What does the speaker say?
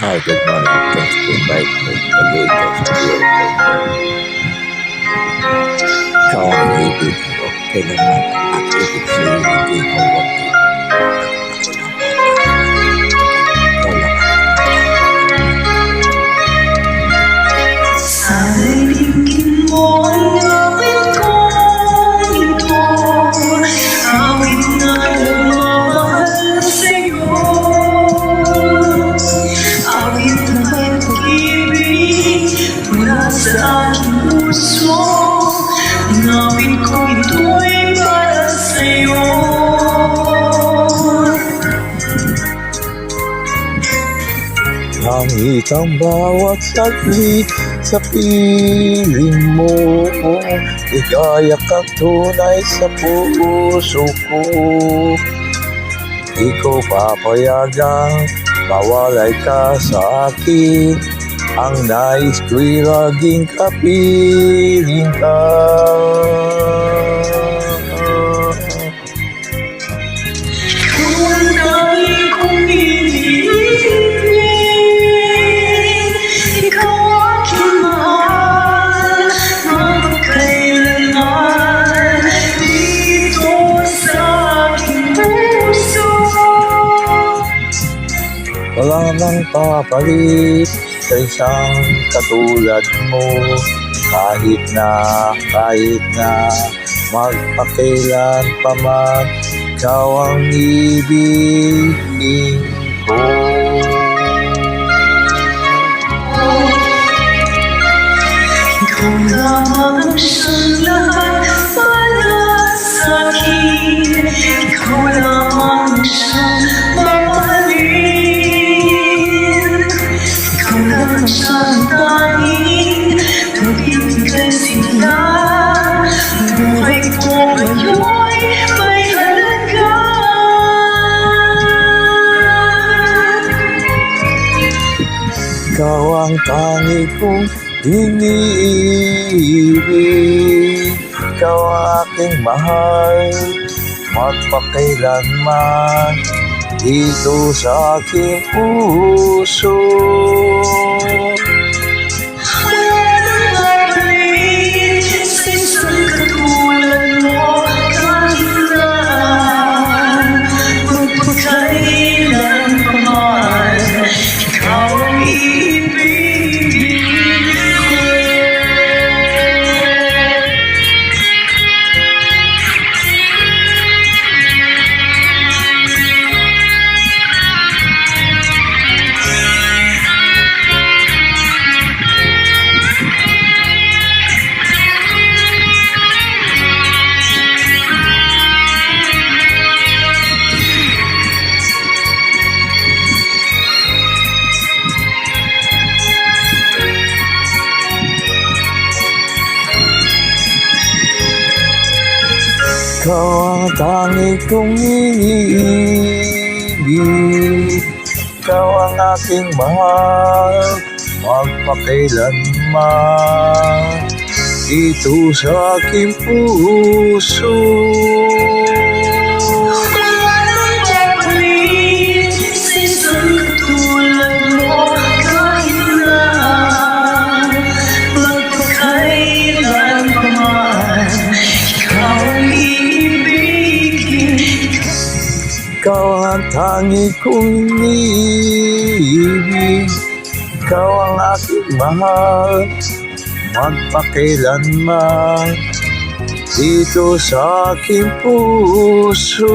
Hi, good morning. Thanks to invite me to the latest video. Ikaw ang ibig ko. Kailanman ang ibig sa'yo hindi mawagi. Sana'y tingin mo ang awit kong ito, awit na nagmamahal sa'yo, awit na may pag-ibig mula sa aking puso. Ang awit ko ito'y para sa'yo. Langit ang bawat saglit sa piling mo, ligaya kang tunay sa puso ko. Di ko papayagang mawalay ka sa akin, ang nais ko'y laging kapiling ka. Kung dahil kong wala nang papalit sa isang katulad mo, kahit na magpakailan pa man, ikaw ang ibigin ko. Ikaw lamang siyang lahat para sa'kin, ikaw lamang siyang mamahalin, ikaw lamang siyang tanging magbibigay sigla. Ang buhay ko ngayon'y may halaga. Ikaw ang tangi kong iniibig, ikaw ang aking mahal, magpakailanman dito sa aking puso. Wala nang babalik sa isang katulad mo, kahit na magpakailan pa man, ikaw ang ibigin ko. Ikaw ang tangi kong iniibig, ikaw ang aking mahal, magpakailanman dito sa aking puso. Wala nang babalik sa isang katulad mo, kahit na magpakailan pa man, ikaw ang ibigin. Ikaw ang tangi kong iniibig, ikaw ang aking mahal, magpakailanman dito sa aking puso.